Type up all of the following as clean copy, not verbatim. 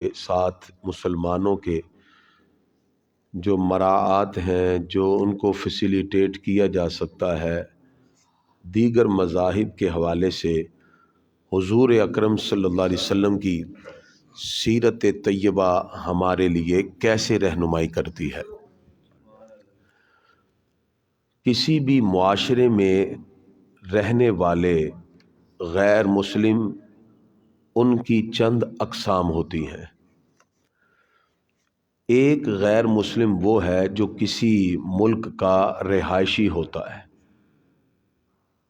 کے ساتھ مسلمانوں کے جو مراعات ہیں، جو ان کو فیسیلیٹیٹ کیا جا سکتا ہے، دیگر مذاہب کے حوالے سے حضور اکرم صلی اللہ علیہ وسلم کی سیرت طیبہ ہمارے لیے کیسے رہنمائی کرتی ہے۔ کسی بھی معاشرے میں رہنے والے غیر مسلم، ان کی چند اقسام ہوتی ہیں۔ ایک غیر مسلم وہ ہے جو کسی ملک کا رہائشی ہوتا ہے،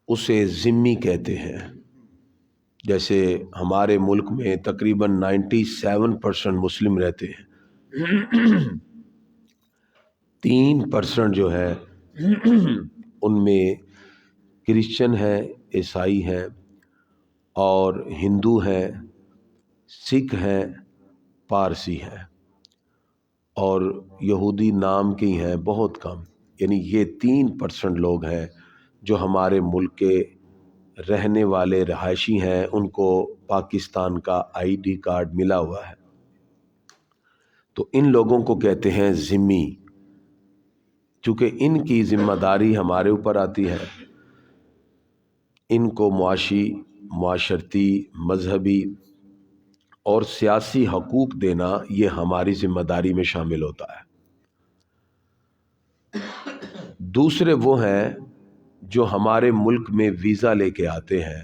اسے ذمی کہتے ہیں۔ جیسے ہمارے ملک میں تقریباً 97% مسلم رہتے ہیں، 3% جو ہے ان میں کرسچن ہیں، عیسائی ہیں اور ہندو ہیں، سکھ ہیں، پارسی ہیں اور یہودی نام کے ہی ہیں بہت کم۔ یعنی یہ 3% لوگ ہیں جو ہمارے ملک کے رہنے والے رہائشی ہیں، ان کو پاکستان کا ID کارڈ ملا ہوا ہے، تو ان لوگوں کو کہتے ہیں ذمی۔ چونکہ ان کی ذمہ داری ہمارے اوپر آتی ہے، ان کو معاشی، معاشرتی، مذہبی اور سیاسی حقوق دینا یہ ہماری ذمہ داری میں شامل ہوتا ہے۔ دوسرے وہ ہیں جو ہمارے ملک میں ویزا لے کے آتے ہیں،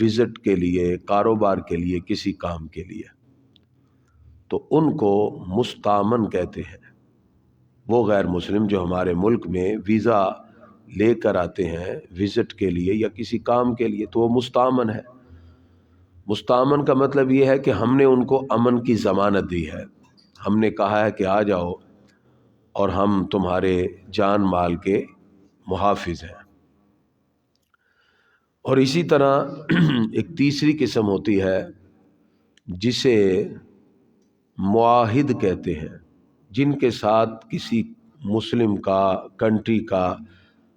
وزٹ کے لیے، کاروبار کے لیے، کسی کام کے لیے، تو ان کو مستامن کہتے ہیں۔ وہ غیر مسلم جو ہمارے ملک میں ویزا لے کر آتے ہیں وزٹ کے لیے یا کسی کام کے لیے، تو وہ مستامن ہے۔ مستامن کا مطلب یہ ہے کہ ہم نے ان کو امن کی ضمانت دی ہے، ہم نے کہا ہے کہ آ جاؤ اور ہم تمہارے جان مال کے محافظ ہیں۔ اور اسی طرح ایک تیسری قسم ہوتی ہے جسے معاہد کہتے ہیں، جن کے ساتھ کسی مسلم کا، کنٹری کا،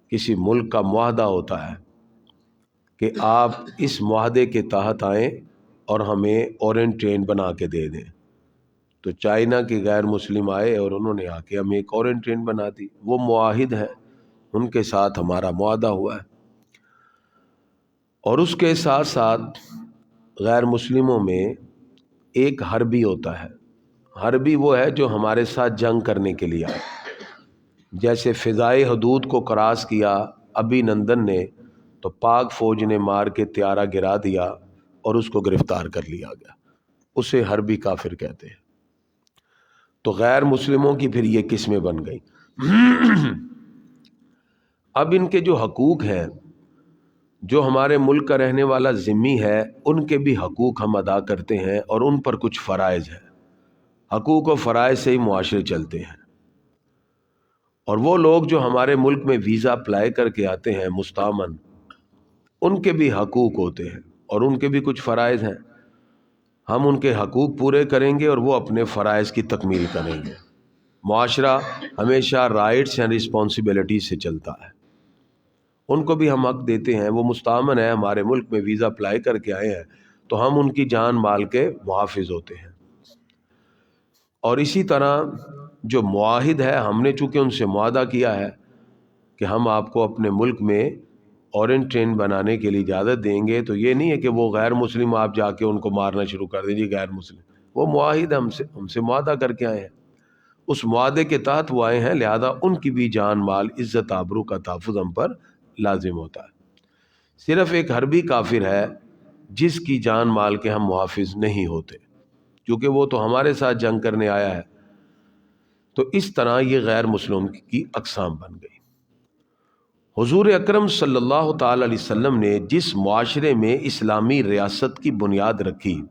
کسی ملک کا معاہدہ ہوتا ہے کہ آپ اس معاہدے کے تحت آئیں اور ہمیں اورینٹین بنا کے دے دیں۔ تو چائنا کے غیر مسلم آئے اور انہوں نے آ کے ہمیں ایک اورینٹین بنا دی، وہ معاہد ہیں، ان کے ساتھ ہمارا معاہدہ ہوا ہے۔ اور اس کے ساتھ ساتھ غیر مسلموں میں ایک حربی ہوتا ہے۔ حربی وہ ہے جو ہمارے ساتھ جنگ کرنے کے لیے آئے، جیسے فضائی حدود کو کراس کیا ابھی نندن نے، تو پاک فوج نے مار کے طیارہ گرا دیا اور اس کو گرفتار کر لیا گیا، اسے حربی کافر کہتے ہیں۔ تو غیر مسلموں کی پھر یہ قسمیں بن گئی۔ اب ان کے جو حقوق ہیں، جو ہمارے ملک کا رہنے والا ذمی ہے، ان کے بھی حقوق ہم ادا کرتے ہیں اور ان پر کچھ فرائض ہیں۔ حقوق و فرائض سے ہی معاشرے چلتے ہیں۔ اور وہ لوگ جو ہمارے ملک میں ویزا اپلائی کر کے آتے ہیں مستامن، ان کے بھی حقوق ہوتے ہیں اور ان کے بھی کچھ فرائض ہیں۔ ہم ان کے حقوق پورے کریں گے اور وہ اپنے فرائض کی تکمیل کریں گے۔ معاشرہ ہمیشہ رائٹس اینڈ رسپانسبلٹی سے چلتا ہے، ان کو بھی ہم حق دیتے ہیں۔ وہ مستامن ہے، ہمارے ملک میں ویزا اپلائی کر کے آئے ہیں، تو ہم ان کی جان مال کے محافظ ہوتے ہیں۔ اور اسی طرح جو معاہد ہے، ہم نے چونکہ ان سے معاہدہ کیا ہے کہ ہم آپ کو اپنے ملک میں اورینٹین بنانے کے لیے اجازت دیں گے، تو یہ نہیں ہے کہ وہ غیر مسلم آپ جا کے ان کو مارنا شروع کر دیجیے غیر مسلم۔ وہ معاہد ہم سے معاہدہ کر کے آئے ہیں، اس معاہدے کے تحت وہ آئے ہیں، لہذا ان کی بھی جان مال، عزت آبرو کا تحفظ ہم پر لازم ہوتا ہے۔ صرف ایک حربی کافر ہے جس کی جان مال کے ہم محافظ نہیں ہوتے، کیونکہ وہ تو ہمارے ساتھ جنگ کرنے آیا ہے۔ تو اس طرح یہ غیر مسلم کی اقسام بن گئی۔ حضور اکرم صلی اللہ تعالی علیہ وسلم نے جس معاشرے میں اسلامی ریاست کی بنیاد رکھی،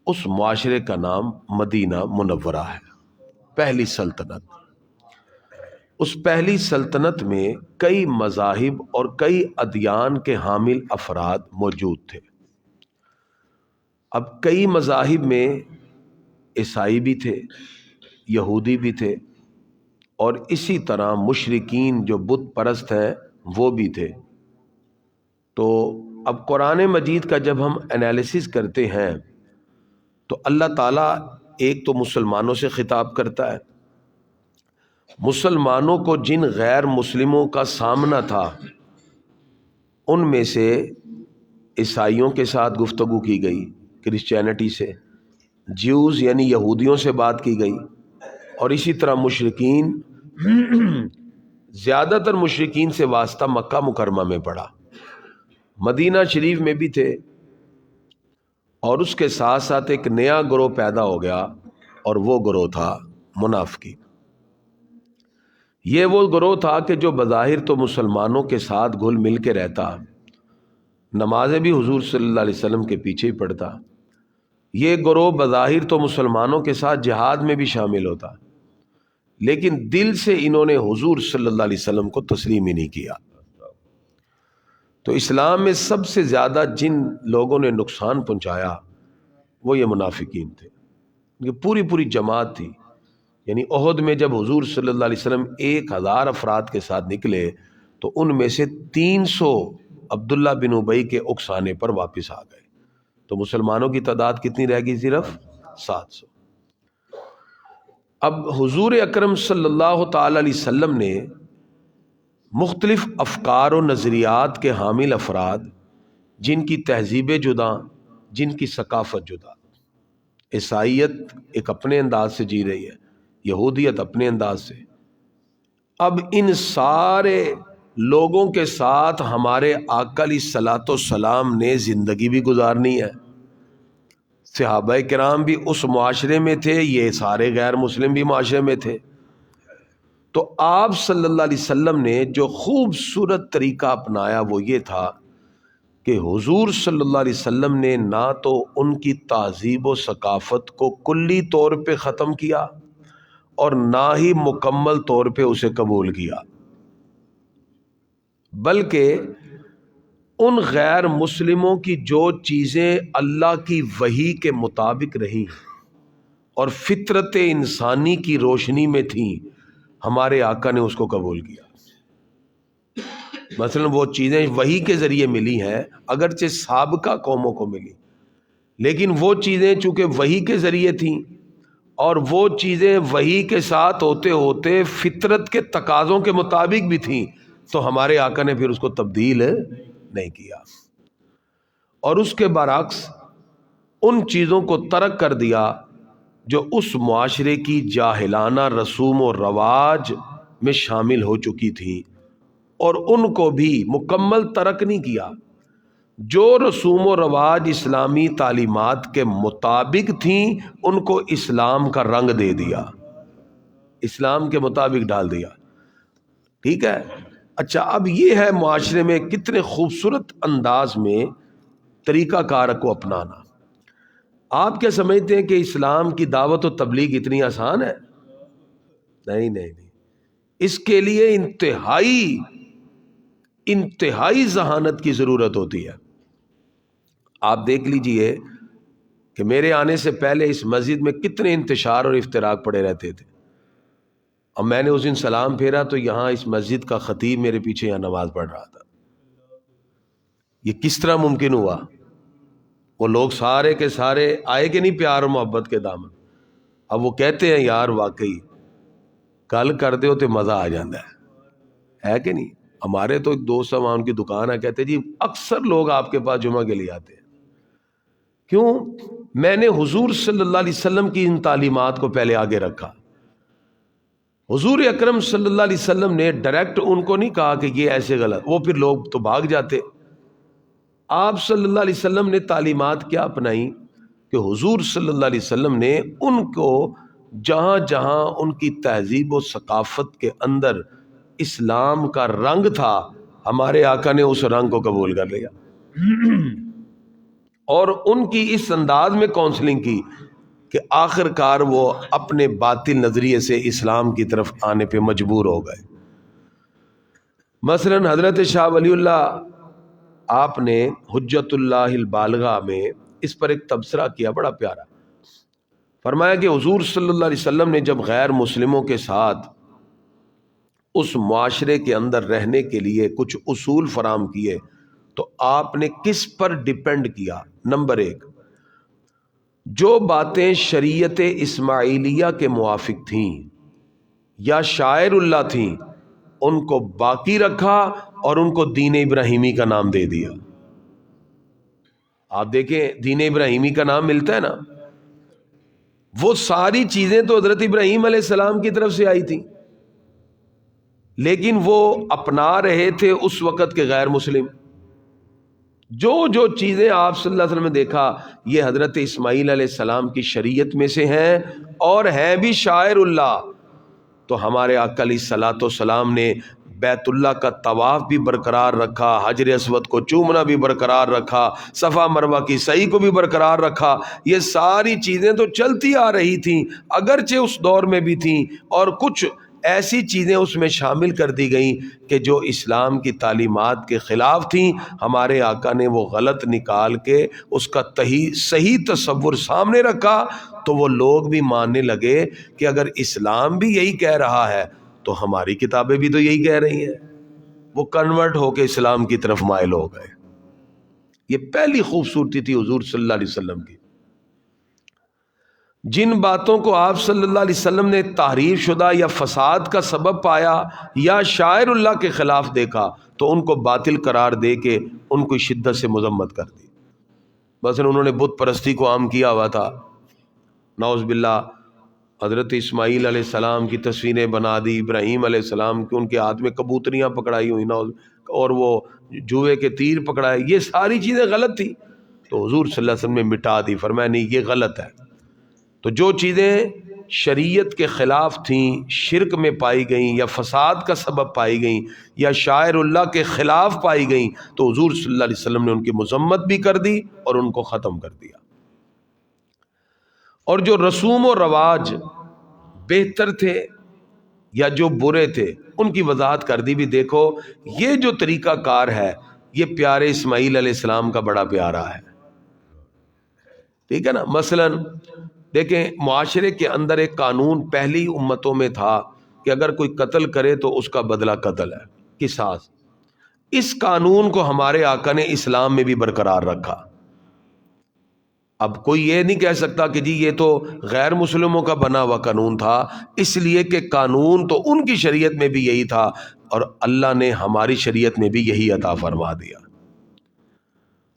اس معاشرے کا نام مدینہ منورہ ہے، پہلی سلطنت۔ اس پہلی سلطنت میں کئی مذاہب اور کئی ادیان کے حامل افراد موجود تھے۔ اب کئی مذاہب میں عیسائی بھی تھے، یہودی بھی تھے، اور اسی طرح مشرکین جو بت پرست ہیں وہ بھی تھے۔ تو اب قرآن مجید کا جب ہم انالیسس کرتے ہیں تو اللہ تعالیٰ ایک تو مسلمانوں سے خطاب کرتا ہے، مسلمانوں کو جن غیر مسلموں کا سامنا تھا ان میں سے عیسائیوں کے ساتھ گفتگو کی گئی، کرسچینٹی سے، جیوز یعنی یہودیوں سے بات کی گئی، اور اسی طرح مشرکین، زیادہ تر مشرکین سے واسطہ مکہ مکرمہ میں پڑا، مدینہ شریف میں بھی تھے، اور اس کے ساتھ ساتھ ایک نیا گروہ پیدا ہو گیا، اور وہ گروہ تھا منافقین۔ یہ وہ گروہ تھا کہ جو بظاہر تو مسلمانوں کے ساتھ گھل مل کے رہتا، نمازیں بھی حضور صلی اللہ علیہ وسلم کے پیچھے ہی پڑھتا، یہ گروہ بظاہر تو مسلمانوں کے ساتھ جہاد میں بھی شامل ہوتا، لیکن دل سے انہوں نے حضور صلی اللہ علیہ وسلم کو تسلیم ہی نہیں کیا۔ تو اسلام میں سب سے زیادہ جن لوگوں نے نقصان پہنچایا وہ یہ منافقین تھے، یہ پوری پوری جماعت تھی۔ یعنی احد میں جب حضور صلی اللہ علیہ وسلم 1000 افراد کے ساتھ نکلے تو ان میں سے 300 عبداللہ بن ابی کے اکسانے پر واپس آ گئے، تو مسلمانوں کی تعداد کتنی رہ گئی؟ صرف 700۔ اب حضور اکرم صلی اللہ تعالی علیہ وسلم نے مختلف افکار و نظریات کے حامل افراد، جن کی تہذیبیں جدا، جن کی ثقافت جدا، عیسائیت ایک اپنے انداز سے جی رہی ہے، یہودیت اپنے انداز سے، اب ان سارے لوگوں کے ساتھ ہمارے آقا علیہ الصلوۃ والسلام نے زندگی بھی گزارنی ہے۔ صحابہ کرام بھی اس معاشرے میں تھے، یہ سارے غیر مسلم بھی معاشرے میں تھے، تو آپ صلی اللہ علیہ وسلم نے جو خوبصورت طریقہ اپنایا وہ یہ تھا کہ حضور صلی اللہ علیہ وسلم نے نہ تو ان کی تہذیب و ثقافت کو کلی طور پہ ختم کیا اور نہ ہی مکمل طور پہ اسے قبول کیا، بلکہ ان غیر مسلموں کی جو چیزیں اللہ کی وحی کے مطابق رہیں اور فطرت انسانی کی روشنی میں تھیں، ہمارے آقا نے اس کو قبول کیا۔ مثلا وہ چیزیں وحی کے ذریعے ملی ہیں، اگرچہ سابقہ قوموں کو ملی، لیکن وہ چیزیں چونکہ وحی کے ذریعے تھیں اور وہ چیزیں وحی کے ساتھ ہوتے ہوتے فطرت کے تقاضوں کے مطابق بھی تھیں، تو ہمارے آقا نے پھر اس کو تبدیل نہیں کیا، اور اس کے برعکس ان چیزوں کو ترک کر دیا جو اس معاشرے کی جاہلانہ رسوم و رواج میں شامل ہو چکی تھی، اور ان کو بھی مکمل ترک نہیں کیا، جو رسوم و رواج اسلامی تعلیمات کے مطابق تھیں ان کو اسلام کا رنگ دے دیا، اسلام کے مطابق ڈال دیا۔ ٹھیک ہے، اچھا، اب یہ ہے معاشرے میں کتنے خوبصورت انداز میں طریقہ کار کو اپنانا۔ آپ کیا سمجھتے ہیں کہ اسلام کی دعوت و تبلیغ اتنی آسان ہے؟ نہیں، اس کے لیے انتہائی ذہانت کی ضرورت ہوتی ہے۔ آپ دیکھ لیجئے کہ میرے آنے سے پہلے اس مسجد میں کتنے انتشار اور افتراق پڑے رہتے تھے، اور میں نے اس دن سلام پھیرا تو یہاں اس مسجد کا خطیب میرے پیچھے یہاں نماز پڑھ رہا تھا۔ یہ کس طرح ممکن ہوا؟ وہ لوگ سارے کے سارے آئے کہ نہیں پیار و محبت کے دامن؟ اب وہ کہتے ہیں یار واقعی گل کر دے ہو تو مزہ آ جاتا ہے کہ نہیں؟ ہمارے تو ایک دوست وہاں ان کی دکان ہے، کہتے جی اکثر لوگ آپ کے پاس جمعہ کے لیے آتے ہیں۔ کیوں؟ میں نے حضور صلی اللہ علیہ وسلم کی ان تعلیمات کو پہلے آگے رکھا۔ حضور اکرم صلی اللہ علیہ وسلم نے ڈائریکٹ ان کو نہیں کہا کہ یہ ایسے غلط، وہ پھر لوگ تو بھاگ جاتے۔ آپ صلی اللہ علیہ وسلم نے تعلیمات کیا اپنائی کہ حضور صلی اللہ علیہ وسلم نے ان کو جہاں جہاں ان کی تہذیب و ثقافت کے اندر اسلام کا رنگ تھا، ہمارے آقا نے اس رنگ کو قبول کر لیا، اور ان کی اس انداز میں کاؤنسلنگ کی کہ آخر کار وہ اپنے باطل نظریے سے اسلام کی طرف آنے پہ مجبور ہو گئے۔ مثلا حضرت شاہ ولی اللہ، آپ نے حجت اللہ البالغہ میں اس پر ایک تبصرہ کیا بڑا پیارا، فرمایا کہ حضور صلی اللہ علیہ وسلم نے جب غیر مسلموں کے ساتھ اس معاشرے کے اندر رہنے کے لیے کچھ اصول فراہم کیے تو آپ نے کس پر ڈیپینڈ کیا؟ نمبر 1، جو باتیں شریعت اسماعیلیہ کے موافق تھیں یا شاعر اللہ تھیں ان کو باقی رکھا اور ان کو دین ابراہیمی کا نام دے دیا۔ آپ دیکھیں دین ابراہیمی کا نام ملتا ہے نا، وہ ساری چیزیں تو حضرت ابراہیم علیہ السلام کی طرف سے آئی تھیں، لیکن وہ اپنا رہے تھے اس وقت کے غیر مسلم۔ جو چیزیں آپ صلی اللہ علیہ وسلم نے دیکھا یہ حضرت اسماعیل علیہ السلام کی شریعت میں سے ہیں اور ہیں بھی شاعر اللہ۔ تو ہمارے آقا علیہ الصلوۃ والسلام نے بیت اللہ کا طواف بھی برقرار رکھا، حجر اسود کو چومنا بھی برقرار رکھا، صفا مروہ کی سعی کو بھی برقرار رکھا۔ یہ ساری چیزیں تو چلتی آ رہی تھیں، اگرچہ اس دور میں بھی تھیں، اور کچھ ایسی چیزیں اس میں شامل کر دی گئیں کہ جو اسلام کی تعلیمات کے خلاف تھیں۔ ہمارے آقا نے وہ غلط نکال کے اس کا صحیح تصور سامنے رکھا، تو وہ لوگ بھی ماننے لگے کہ اگر اسلام بھی یہی کہہ رہا ہے تو ہماری کتابیں بھی تو یہی کہہ رہی ہیں۔ وہ کنورٹ ہو کے اسلام کی طرف مائل ہو گئے۔ یہ پہلی خوبصورتی تھی حضور صلی اللہ علیہ وسلم کی۔ جن باتوں کو آپ صلی اللہ علیہ وسلم نے تحریف شدہ یا فساد کا سبب پایا یا شاعر اللہ کے خلاف دیکھا تو ان کو باطل قرار دے کے ان کو شدت سے مذمت کر دی۔ مثلا انہوں نے بت پرستی کو عام کیا ہوا تھا، نعوذ باللہ حضرت اسماعیل علیہ السلام کی تصویریں بنا دی، ابراہیم علیہ السلام کے ان کے ہاتھ میں کبوتریاں پکڑائی ہوئی اور وہ جوئے کے تیر پکڑائے، یہ ساری چیزیں غلط تھی۔ تو حضور صلی اللہ علیہ وسلم نے مٹا دی، فرمایا نہیں یہ غلط ہے۔ تو جو چیزیں شریعت کے خلاف تھیں، شرک میں پائی گئیں یا فساد کا سبب پائی گئیں یا شاعر اللہ کے خلاف پائی گئیں تو حضور صلی اللہ علیہ وسلم نے ان کی مذمت بھی کر دی اور ان کو ختم کر دیا۔ اور جو رسوم و رواج بہتر تھے یا جو برے تھے ان کی وضاحت کر دی بھی۔ دیکھو یہ جو طریقہ کار ہے یہ پیارے اسماعیل علیہ السلام کا بڑا پیارا ہے، ٹھیک ہے نا۔ مثلا دیکھیں معاشرے کے اندر ایک قانون پہلی امتوں میں تھا کہ اگر کوئی قتل کرے تو اس کا بدلہ قتل ہے، قصاص۔ اس قانون کو ہمارے آقا نے اسلام میں بھی برقرار رکھا۔ اب کوئی یہ نہیں کہہ سکتا کہ جی یہ تو غیر مسلموں کا بنا ہوا قانون تھا، اس لیے کہ قانون تو ان کی شریعت میں بھی یہی تھا اور اللہ نے ہماری شریعت میں بھی یہی عطا فرما دیا۔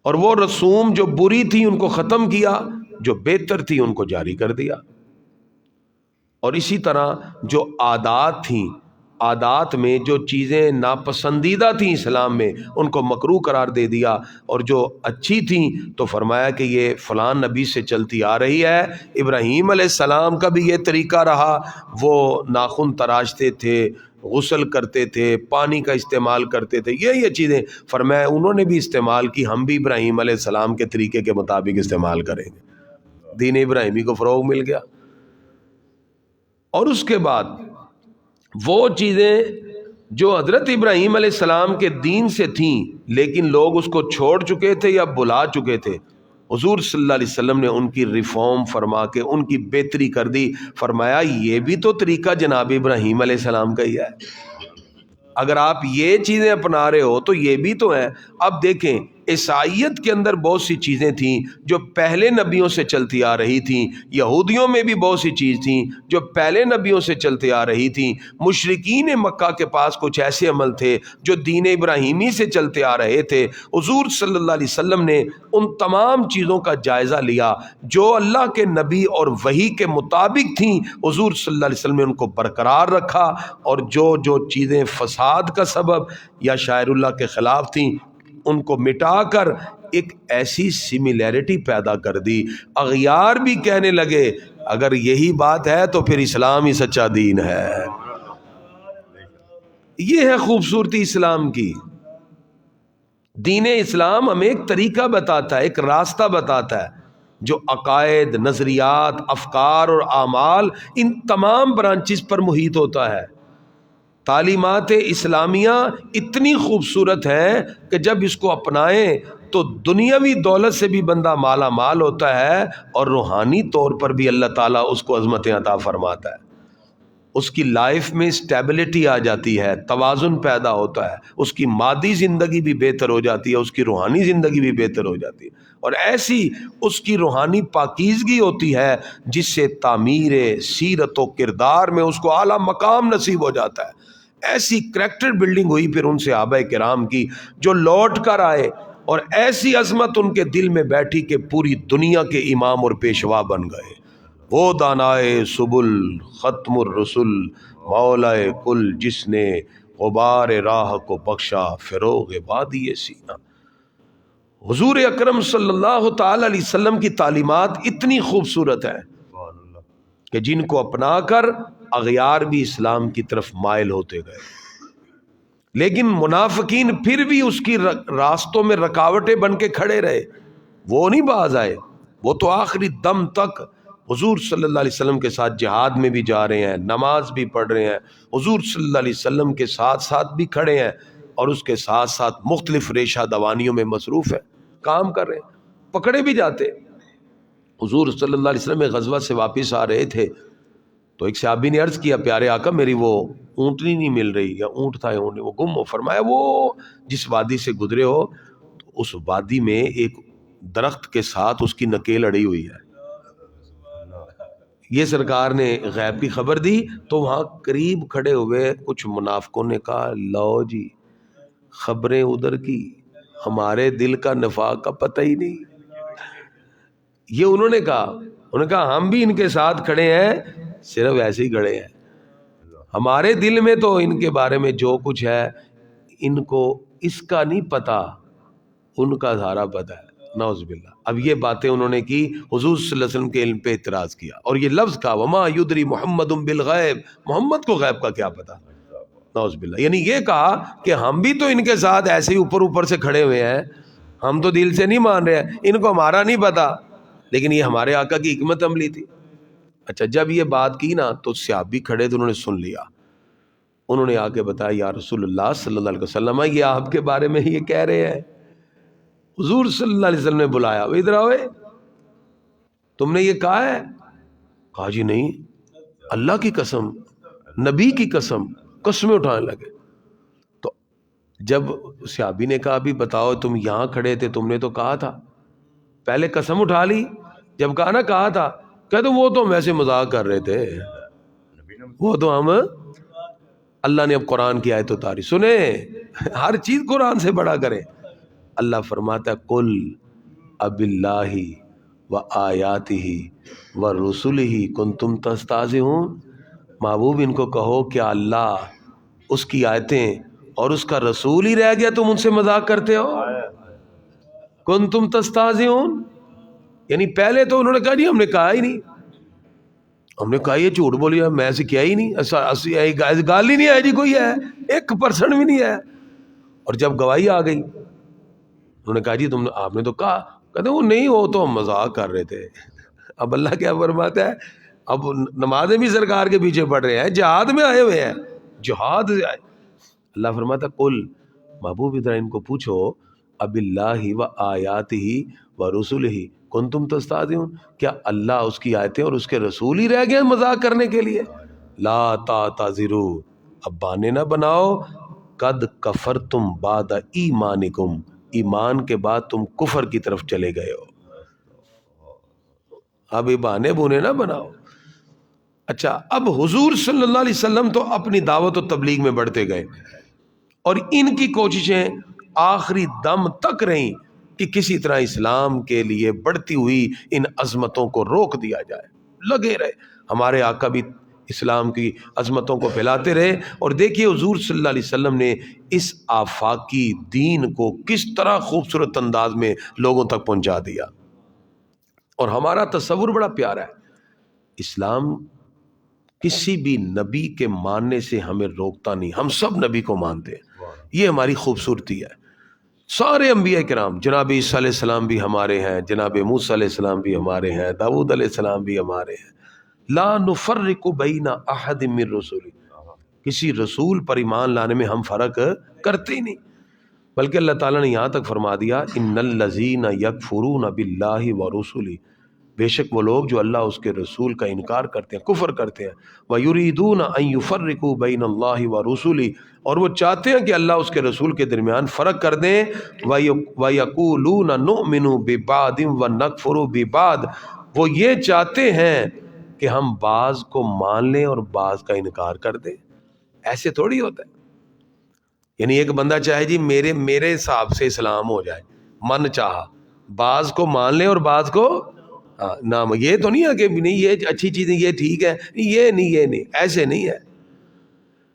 اور وہ رسوم جو بری تھی ان کو ختم کیا، جو بہتر تھی ان کو جاری کر دیا۔ اور اسی طرح جو عادات تھیں، عادات میں جو چیزیں ناپسندیدہ تھیں اسلام میں ان کو مکروہ قرار دے دیا، اور جو اچھی تھیں تو فرمایا کہ یہ فلان نبی سے چلتی آ رہی ہے۔ ابراہیم علیہ السلام کا بھی یہ طریقہ رہا، وہ ناخن تراشتے تھے، غسل کرتے تھے، پانی کا استعمال کرتے تھے، یہ چیزیں فرمایا انہوں نے بھی استعمال کی، ہم بھی ابراہیم علیہ السلام کے طریقے کے مطابق استعمال کریں گے۔ دین ابراہیمی کو فروغ مل گیا۔ اور اس کے بعد وہ چیزیں جو حضرت ابراہیم علیہ السلام کے دین سے تھیں لیکن لوگ اس کو چھوڑ چکے تھے یا بھلا چکے تھے، حضور صلی اللہ علیہ وسلم نے ان کی ریفارم فرما کے ان کی بہتری کر دی۔ فرمایا یہ بھی تو طریقہ جناب ابراہیم علیہ السلام کا ہی ہے، اگر آپ یہ چیزیں اپنا رہے ہو تو یہ بھی تو ہے۔ اب دیکھیں عیسائیت کے اندر بہت سی چیزیں تھیں جو پہلے نبیوں سے چلتی آ رہی تھیں، یہودیوں میں بھی بہت سی چیز تھیں جو پہلے نبیوں سے چلتی آ رہی تھیں، مشرکین مکہ کے پاس کچھ ایسے عمل تھے جو دین ابراہیمی سے چلتے آ رہے تھے۔ حضور صلی اللہ علیہ وسلم نے ان تمام چیزوں کا جائزہ لیا جو اللہ کے نبی اور وحی کے مطابق تھیں، حضور صلی اللہ علیہ وسلم نے ان کو برقرار رکھا، اور جو چیزیں فساد کا سبب یا شاعر اللہ کے خلاف تھیں ان کو مٹا کر ایک ایسی سملیرٹی پیدا کر دی۔ اغیار بھی کہنے لگے اگر یہی بات ہے تو پھر اسلام ہی سچا دین ہے۔ یہ ہے خوبصورتی اسلام کی۔ دین اسلام ہمیں ایک طریقہ بتاتا ہے، ایک راستہ بتاتا ہے جو عقائد، نظریات، افکار اور اعمال ان تمام برانچز پر محیط ہوتا ہے۔ تعلیمات اسلامیہ اتنی خوبصورت ہیں کہ جب اس کو اپنائیں تو دنیاوی دولت سے بھی بندہ مالا مال ہوتا ہے اور روحانی طور پر بھی اللہ تعالیٰ اس کو عظمتیں عطا فرماتا ہے۔ اس کی لائف میں اسٹیبلٹی آ جاتی ہے، توازن پیدا ہوتا ہے، اس کی مادی زندگی بھی بہتر ہو جاتی ہے، اس کی روحانی زندگی بھی بہتر ہو جاتی ہے، اور ایسی اس کی روحانی پاکیزگی ہوتی ہے جس سے تعمیر سیرت و کردار میں اس کو اعلیٰ مقام نصیب ہو جاتا ہے۔ ایسی کریکٹر بلڈنگ ہوئی پھر ان صحابہ کرام کی جو لوٹ کر آئے، اور ایسی عظمت ان کے دل میں بیٹھی کہ پوری دنیا کے امام اور پیشوا بن گئے۔ وہ دانائے سبل ختم الرسل مولائے کل، جس نے غبار راہ کو بخشا فروغ وادی سینہ۔ حضور اکرم صلی اللہ تعالی علیہ وسلم کی تعلیمات اتنی خوبصورت ہیں کہ جن کو اپنا کر اغیار بھی اسلام کی طرف مائل ہوتے گئے، لیکن منافقین پھر بھی اس کی راستوں میں رکاوٹیں بن کے کھڑے رہے، وہ نہیں باز آئے۔ وہ تو آخری دم تک حضور صلی اللہ علیہ وسلم کے ساتھ جہاد میں بھی جا رہے ہیں، نماز بھی پڑھ رہے ہیں، حضور صلی اللہ علیہ وسلم کے ساتھ ساتھ بھی کھڑے ہیں، اور اس کے ساتھ ساتھ مختلف ریشہ دوانیوں میں مصروف ہیں، کام کر رہے ہیں، پکڑے بھی جاتے۔ حضور صلی اللہ علیہ وسلم ایک غزوہ سے واپس آ رہے تھے تو ایک صحابی نے عرض کیا، پیارے آقا میری وہ اونٹنی نہیں مل رہی، یا اونٹ تھا اونٹنی وہ گم ہو۔ فرمایا وہ جس وادی سے گزرے ہو تو اس وادی میں ایک درخت کے ساتھ اس کی نکیل اڑی ہوئی ہے۔ یہ سرکار نے غیب کی خبر دی تو وہاں قریب کھڑے ہوئے کچھ منافقوں نے کہا، لو جی خبریں ادھر کی، ہمارے دل کا نفاق کا پتہ ہی نہیں۔ یہ انہوں نے کہا ہم بھی ان کے ساتھ کھڑے ہیں، صرف ایسے ہی کھڑے ہیں، ہمارے دل میں تو ان کے بارے میں جو کچھ ہے ان کو اس کا نہیں پتا، ان کا سارا پتہ ہے۔ نعوذ باللہ۔ اب یہ باتیں انہوں نے کی، حضور صلی اللہ علیہ وسلم کے علم پہ اعتراض کیا، اور یہ لفظ کہا وما یدری محمد بالغیب، محمد کو غیب کا کیا پتا۔ نعوذ باللہ۔ یعنی یہ کہا کہ ہم بھی تو ان کے ساتھ ایسے ہی اوپر سے کھڑے ہوئے ہیں، ہم تو دل سے نہیں مان رہے ہیں، ان کو ہمارا نہیں پتا، لیکن یہ ہمارے آقا کی حکمت عملی تھی۔ اچھا جب یہ بات کی نا تو صحابی کھڑے تھے، انہوں نے سن لیا، انہوں نے آ کے بتایا یا رسول اللہ صلی اللہ علیہ وسلم یہ آپ کے بارے میں یہ کہہ رہے ہیں۔ حضور صلی اللہ علیہ وسلم نے بلایا، ادھر آؤ، تم نے یہ کہا ہے؟ کہا جی نہیں، اللہ کی قسم، نبی کی قسم، قسمیں اٹھانے لگے۔ تو جب صحابی نے کہا بھی بتاؤ تم یہاں کھڑے تھے، تم نے تو کہا تھا، پہلے قسم اٹھا لی، جب کہا نا کہا تھا، کہتے وہ تو ہم ایسے مذاق کر رہے تھے، وہ تو ہم، اللہ نے اب قرآن کی آیت اتاری، سنے ہر چیز قرآن سے بڑا کرے۔ اللہ فرماتا ہے قل اب اللہ و آیاتہ و رسلہ کنتم تستہزئون، محبوب ان کو کہو کیا اللہ، اس کی آیتیں اور اس کا رسول ہی رہ گیا تم ان سے مذاق کرتے ہو؟ کنتم تستہزئون، یعنی پہلے تو انہوں نے کہا جی ہم نے کہا ہی نہیں، ہم نے کہا یہ جھوٹ بولی ہے، میں ایسے کیا ہی نہیں، گال ہی نہیں ہے جی، کوئی ہے 1% بھی نہیں ہے۔ اور جب گواہی آ گئی انہوں نے کہا جی آپ نے تو کہا، کہتے وہ نہیں، وہ تو ہم مذاق کر رہے تھے۔ اب اللہ کیا فرماتا ہے، اب نمازیں بھی سرکار کے پیچھے پڑھ رہے ہیں، جہاد میں آئے ہوئے ہیں، جہاد سے آئے۔ اللہ فرماتا ہے قل، محبوب ادھر ان کو پوچھو، اب اللہ و آیاتہ و رسلہ کنتم تستہزئون، کیا اللہ، اس کی آیتیں اور اس کے رسول ہی رہ گئے ہیں مذاق کرنے کے لیے؟ لا تعتذروا، اب بہانے نہ بناؤ، قد کفرتم بعد ایمانکم، ایمان کے بعد تم کفر کی طرف چلے گئے ہو، اب یہ بہانے بونے نہ بناؤ۔ اچھا اب حضور صلی اللہ علیہ وسلم تو اپنی دعوت و تبلیغ میں بڑھتے گئے، اور ان کی کوششیں آخری دم تک رہیں کہ کسی طرح اسلام کے لیے بڑھتی ہوئی ان عظمتوں کو روک دیا جائے، لگے رہے۔ ہمارے آقا بھی اسلام کی عظمتوں کو پھیلاتے رہے، اور دیکھیے حضور صلی اللہ علیہ وسلم نے اس آفاقی دین کو کس طرح خوبصورت انداز میں لوگوں تک پہنچا دیا۔ اور ہمارا تصور بڑا پیارا ہے، اسلام کسی بھی نبی کے ماننے سے ہمیں روکتا نہیں، ہم سب نبی کو مانتے ہیں، یہ ہماری خوبصورتی ہے۔ سارے انبیاء کرام، جناب عیسیٰ علیہ السلام بھی ہمارے ہیں، جناب موسیٰ علیہ السلام بھی ہمارے ہیں، داؤد علیہ السلام بھی ہمارے ہیں، لا نفرق بین احد من رسول، کسی رسول پر ایمان لانے میں ہم فرق کرتے ہی نہیں، بلکہ اللہ تعالیٰ نے یہاں تک فرما دیا ان الذین یکفرون باللہ ورسلہ، بے شک وہ لوگ جو اللہ اس کے رسول کا انکار کرتے ہیں، کفر کرتے ہیں، وَيُرِيدُونَ أَن يُفَرِّقُوا بَيْنَ اللَّهِ وَرُسُلِهِ، اور وہ چاہتے ہیں کہ اللہ اس کے رسول کے درمیان فرق کر دیں، وَيَقُولُونَ نُؤْمِنُ بِبَعْضٍ وَنَكْفُرُ بِبَعْضٍ، وہ یہ چاہتے ہیں کہ ہم بعض کو مان لیں اور بعض کا انکار کر دیں۔ ایسے تھوڑی ہوتا ہے، یعنی ایک بندہ چاہے جی میرے حساب سے اسلام ہو جائے، من چاہا، بعض کو مان لیں اور بعض کو نام، یہ تو نہیں ہے کہ نہیں یہ اچھی چیزیں یہ ٹھیک ہے، یہ نہیں، ایسے نہیں ہے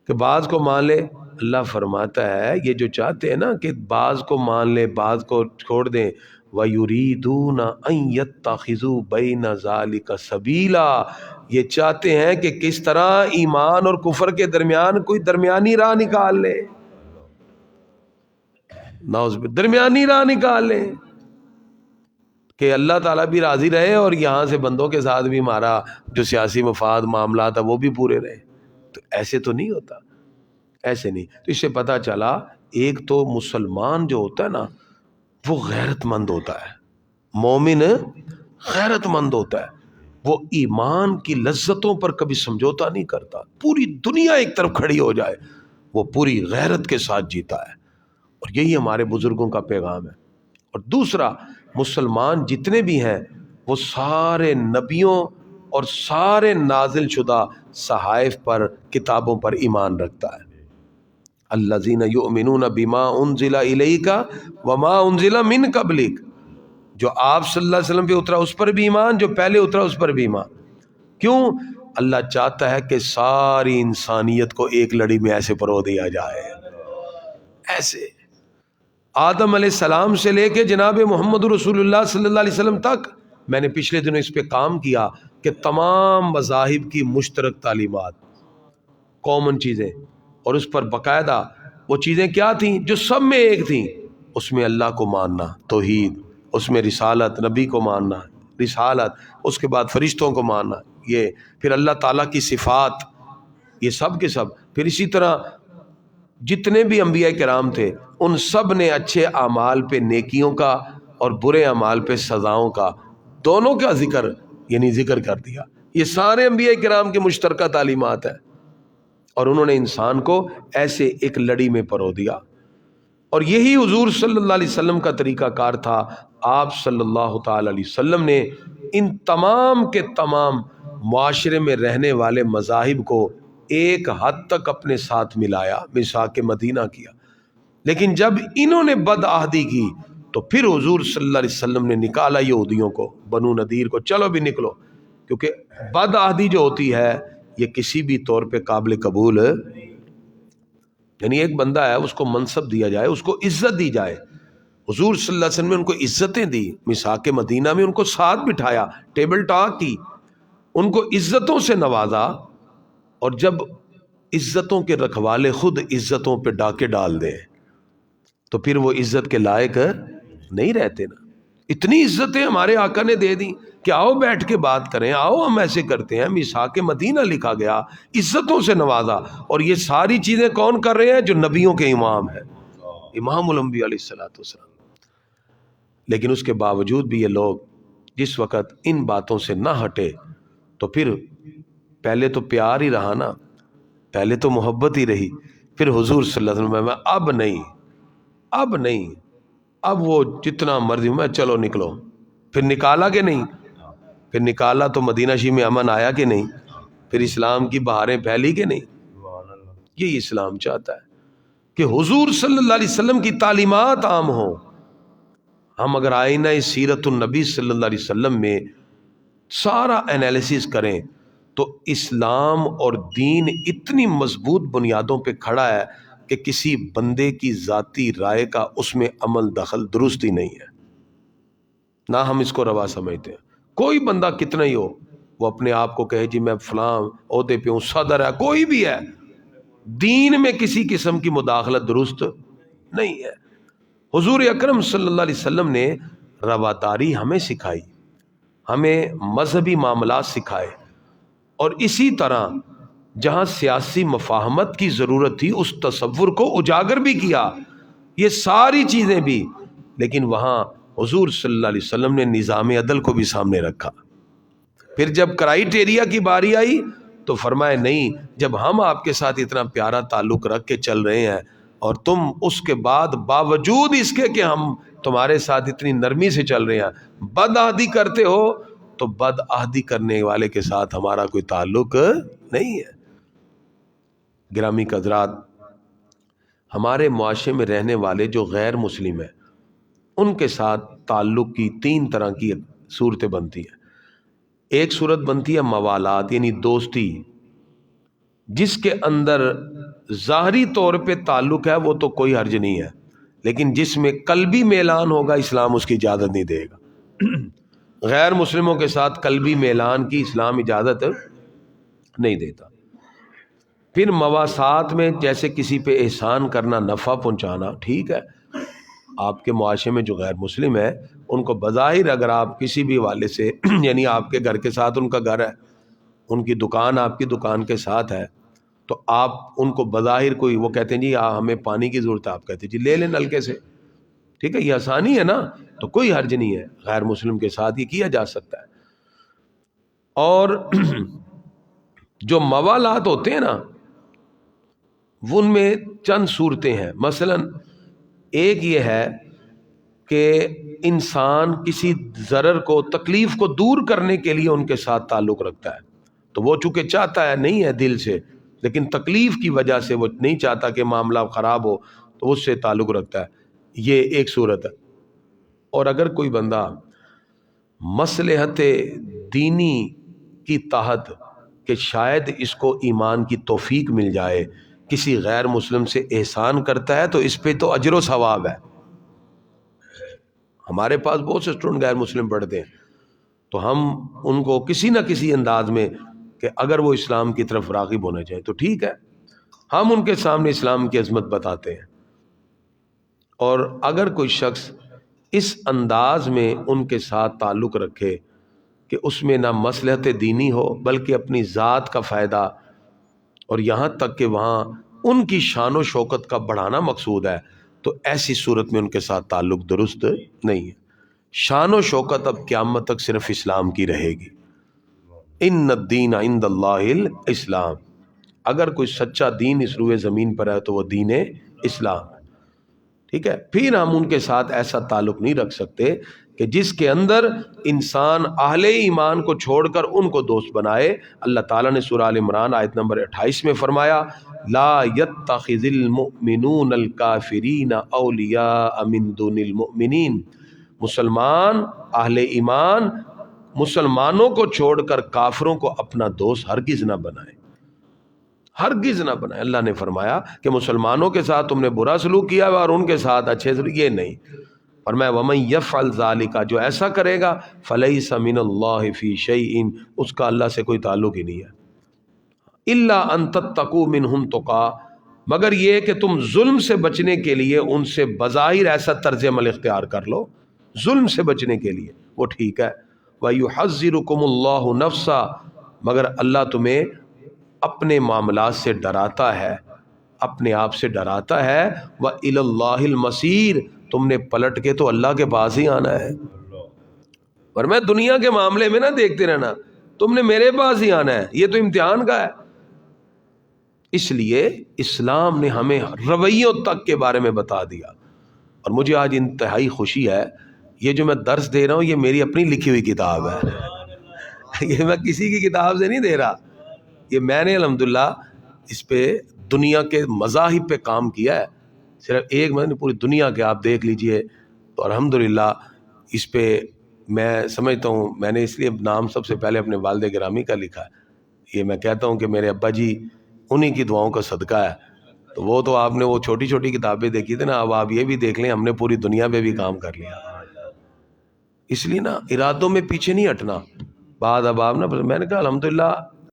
کہ بعض کو مان لے۔ اللہ فرماتا ہے یہ جو چاہتے ہیں نا کہ بعض کو مان لے بعض کو چھوڑ دیں، وَيُرِيدُونَ أَن يَتَّخِذُوا بَيْنَ ذَلِكَ سَبِيلًا، یہ چاہتے ہیں کہ کس طرح ایمان اور کفر کے درمیان کوئی درمیانی راہ نکال لے، درمیانی راہ نکال لیں کہ اللہ تعالیٰ بھی راضی رہے اور یہاں سے بندوں کے ساتھ بھی ہمارا جو سیاسی مفاد معاملات ہے وہ بھی پورے رہے۔ تو ایسے تو نہیں ہوتا، ایسے نہیں۔ تو اس سے پتہ چلا ایک تو مسلمان جو ہوتا ہے نا وہ غیرت مند ہوتا ہے، مومن غیرت مند ہوتا ہے، وہ ایمان کی لذتوں پر کبھی سمجھوتا نہیں کرتا، پوری دنیا ایک طرف کھڑی ہو جائے وہ پوری غیرت کے ساتھ جیتا ہے، اور یہی ہمارے بزرگوں کا پیغام ہے۔ اور دوسرا، مسلمان جتنے بھی ہیں وہ سارے نبیوں اور سارے نازل شدہ صحائف پر، کتابوں پر ایمان رکھتا ہے۔ الذین یؤمنون بما انزل الیک وما انزل من قبلک، جو آپ صلی اللہ علیہ وسلم پہ اترا اس پر بھی ایمان، جو پہلے اترا اس پر بھی ایمان۔ کیوں؟ اللہ چاہتا ہے کہ ساری انسانیت کو ایک لڑی میں ایسے پرو دیا جائے، ایسے آدم علیہ السلام سے لے کے جناب محمد رسول اللہ صلی اللہ علیہ وسلم تک۔ میں نے پچھلے دنوں اس پہ کام کیا کہ تمام مذاہب کی مشترک تعلیمات، کامن چیزیں، اور اس پر باقاعدہ وہ چیزیں کیا تھیں جو سب میں ایک تھیں، اس میں اللہ کو ماننا توحید، اس میں رسالت، نبی کو ماننا رسالت، اس کے بعد فرشتوں کو ماننا، یہ پھر اللہ تعالیٰ کی صفات، یہ سب کے سب۔ پھر اسی طرح جتنے بھی انبیاء کرام تھے ان سب نے اچھے اعمال پہ نیکیوں کا اور برے اعمال پہ سزاؤں کا، دونوں کا ذکر یعنی ذکر کر دیا۔ یہ سارے انبیاء کرام کے مشترکہ تعلیمات ہیں، اور انہوں نے انسان کو ایسے ایک لڑی میں پرو دیا، اور یہی حضور صلی اللہ علیہ وسلم کا طریقہ کار تھا۔ آپ صلی اللہ تعالی علیہ وسلم نے ان تمام کے تمام معاشرے میں رہنے والے مذاہب کو ایک حد تک اپنے ساتھ ملایا، میثاق مدینہ کیا، لیکن جب انہوں نے بد عہدی کی تو پھر حضور صلی اللہ علیہ وسلم نے نکالا یہودیوں کو، بنو نذیر کو، چلو بھی نکلو، کیونکہ بد عہدی جو ہوتی ہے یہ کسی بھی طور پہ قابل قبول، یعنی ایک بندہ ہے اس کو منصب دیا جائے، اس کو عزت دی جائے۔ حضور صلی اللہ علیہ وسلم نے ان کو عزتیں دی، میثاق مدینہ میں ان کو ساتھ بٹھایا، ٹیبل ٹاک کی، ان کو عزتوں سے نوازا، اور جب عزتوں کے رکھوالے خود عزتوں پہ ڈاکے ڈال دیں تو پھر وہ عزت کے لائق نہیں رہتے نا۔ اتنی عزتیں ہمارے آقا نے دے دی کہ آؤ بیٹھ کے بات کریں، آؤ ہم ایسے کرتے ہیں، میثاق مدینہ لکھا گیا، عزتوں سے نوازا، اور یہ ساری چیزیں کون کر رہے ہیں؟ جو نبیوں کے امام ہیں، امام الانبیاء علیہ الصلوۃ والسلام۔ لیکن اس کے باوجود بھی یہ لوگ جس وقت ان باتوں سے نہ ہٹے تو پھر پہلے تو پیار ہی رہا نا، پہلے تو محبت ہی رہی، پھر حضور صلی اللہ علیہ وسلم میں اب نہیں، اب وہ جتنا مرضی میں چلو نکلو، پھر نکالا کہ نہیں، پھر نکالا تو مدینہ شریف میں امن آیا کہ نہیں، پھر اسلام کی بہاریں پھیلی کہ نہیں۔ یہی اسلام چاہتا ہے کہ حضور صلی اللہ علیہ وسلم کی تعلیمات عام ہوں۔ ہم اگر آئینہ سیرت النبی صلی اللہ علیہ وسلم میں سارا انالیسس کریں تو اسلام اور دین اتنی مضبوط بنیادوں پہ کھڑا ہے کہ کسی بندے کی ذاتی رائے کا اس میں عمل دخل درست ہی نہیں ہے، نہ ہم اس کو روا سمجھتے ہیں۔ کوئی بندہ کتنا ہی ہو، وہ اپنے آپ کو کہے جی میں فلاں عہدے پہ ہوں، صدر ہے، کوئی بھی ہے، دین میں کسی قسم کی مداخلت درست نہیں ہے۔ حضور اکرم صلی اللہ علیہ وسلم نے رواداری ہمیں سکھائی، ہمیں مذہبی معاملات سکھائے، اور اسی طرح جہاں سیاسی مفاہمت کی ضرورت تھی اس تصور کو اجاگر بھی کیا، یہ ساری چیزیں بھی، لیکن وہاں حضور صلی اللہ علیہ وسلم نے نظام عدل کو بھی سامنے رکھا۔ پھر جب کرائیٹیریا کی باری آئی تو فرمائے نہیں، جب ہم آپ کے ساتھ اتنا پیارا تعلق رکھ کے چل رہے ہیں اور تم اس کے بعد باوجود اس کے کہ ہم تمہارے ساتھ اتنی نرمی سے چل رہے ہیں بد عہدی کرتے ہو، تو بد عہدی کرنے والے کے ساتھ ہمارا کوئی تعلق نہیں ہے۔ گرامی حضرات، ہمارے معاشرے میں رہنے والے جو غیر مسلم ہیں ان کے ساتھ تعلق کی 3 طرح کی صورتیں بنتی ہیں۔ ایک صورت بنتی ہے موالات، یعنی دوستی، جس کے اندر ظاہری طور پہ تعلق ہے وہ تو کوئی حرج نہیں ہے، لیکن جس میں قلبی میلان ہوگا اسلام اس کی اجازت نہیں دے گا۔ غیر مسلموں کے ساتھ قلبی میلان کی اسلام اجازت نہیں دیتا۔ پھر مواسات میں جیسے کسی پہ احسان کرنا، نفع پہنچانا، ٹھیک ہے، آپ کے معاشرے میں جو غیر مسلم ہے ان کو بظاہر اگر آپ کسی بھی حوالے سے یعنی آپ کے گھر کے ساتھ ان کا گھر ہے، ان کی دکان آپ کی دکان کے ساتھ ہے، تو آپ ان کو بظاہر کوئی، وہ کہتے ہیں جی ہمیں پانی کی ضرورت ہے، آپ کہتے ہیں جی لے لیں نلکے سے، ٹھیک ہے، یہ آسانی ہے نا، تو کوئی حرج نہیں ہے، غیر مسلم کے ساتھ یہ کیا جا سکتا ہے۔ اور جو موالات ہوتے ہیں نا ان میں چند صورتیں ہیں۔ مثلا ایک یہ ہے کہ انسان کسی ضرر کو، تکلیف کو دور کرنے کے لیے ان کے ساتھ تعلق رکھتا ہے، تو وہ چونکہ چاہتا ہے نہیں ہے دل سے، لیکن تکلیف کی وجہ سے وہ نہیں چاہتا کہ معاملہ خراب ہو تو اس سے تعلق رکھتا ہے، یہ ایک صورت ہے۔ اور اگر کوئی بندہ مصلحت دینی کی تحت کہ شاید اس کو ایمان کی توفیق مل جائے کسی غیر مسلم سے احسان کرتا ہے تو اس پہ تو اجر و ثواب ہے۔ ہمارے پاس بہت سے اسٹوڈنٹ غیر مسلم پڑھتے ہیں، تو ہم ان کو کسی نہ کسی انداز میں کہ اگر وہ اسلام کی طرف راغب ہونا چاہیں تو ٹھیک ہے، ہم ان کے سامنے اسلام کی عظمت بتاتے ہیں۔ اور اگر کوئی شخص اس انداز میں ان کے ساتھ تعلق رکھے کہ اس میں نہ مصلحت دینی ہو بلکہ اپنی ذات کا فائدہ، اور یہاں تک کہ وہاں ان کی شان و شوکت کا بڑھانا مقصود ہے، تو ایسی صورت میں ان کے ساتھ تعلق درست نہیں ہے۔ شان و شوکت اب قیامت تک صرف اسلام کی رہے گی۔ ان الدین عند اللہ الاسلام، اگر کوئی سچا دین اس روئے زمین پر ہے تو وہ دین اسلام ہے، ٹھیک ہے۔ پھر ہم ان کے ساتھ ایسا تعلق نہیں رکھ سکتے کہ جس کے اندر انسان اہل ایمان کو چھوڑ کر ان کو دوست بنائے۔ اللہ تعالیٰ نے سورہ آل عمران آیت نمبر 28 میں فرمایا لا يتخذ المؤمنون الکافرین اولیاء من دون المؤمنین، مسلمان اہل ایمان مسلمانوں کو چھوڑ کر کافروں کو اپنا دوست ہرگز نہ بنائے، ہرگز نہ بنائے۔ اللہ نے فرمایا کہ مسلمانوں کے ساتھ تم نے برا سلوک کیا اور ان کے ساتھ اچھے سلوک، یہ نہیں۔ فرمایا وَمَن يَفْعَلْ ذَلِكَ، جو ایسا کرے گا فَلَيْسَ مِنَ اللَّهِ فِي شَيْءٍ، اس کا اللہ سے کوئی تعلق ہی نہیں ہے۔ إِلَّا أَن تَتَّقُوا مِنْهُمْ تُقَىٰ، مگر یہ کہ تم ظلم سے بچنے کے لیے ان سے بظاہر ایسا طرز عمل اختیار کر لو، ظلم سے بچنے کے لیے، وہ ٹھیک ہے۔ وَيُحَذِّرُكُمُ اللَّهُ نَفْسَهُ، مگر اللہ تمہیں اپنے معاملات سے ڈراتا ہے، اپنے آپ سے ڈراتا ہے۔ وَإِلَى اللَّهِ الْمَصِيرُ، تم نے پلٹ کے تو اللہ کے پاس ہی آنا ہے، اور میں دنیا کے معاملے میں نہ دیکھتے رہنا، تم نے میرے پاس ہی آنا ہے، یہ تو امتحان کا ہے۔ اس لیے اسلام نے ہمیں رویوں تک کے بارے میں بتا دیا۔ اور مجھے آج انتہائی خوشی ہے، یہ جو میں درس دے رہا ہوں یہ میری اپنی لکھی ہوئی کتاب ہے، یہ میں کسی کی کتاب سے نہیں دے رہا، یہ میں نے الحمدللہ اس پہ دنیا کے مذاہب پہ کام کیا ہے، صرف ایک میں نے پوری دنیا کے آپ دیکھ لیجئے، تو الحمدللہ اس پہ میں سمجھتا ہوں، میں نے اس لیے نام سب سے پہلے اپنے والد گرامی کا لکھا ہے۔ یہ میں کہتا ہوں کہ میرے ابا جی انہی کی دعاؤں کا صدقہ ہے، تو وہ تو آپ نے وہ چھوٹی چھوٹی کتابیں دیکھی تھی نا، اب آپ یہ بھی دیکھ لیں ہم نے پوری دنیا پہ بھی کام کر لیا۔ اس لیے نا ارادوں میں پیچھے نہیں ہٹنا، بعد اب آپ نا، میں نے کہا الحمدللہ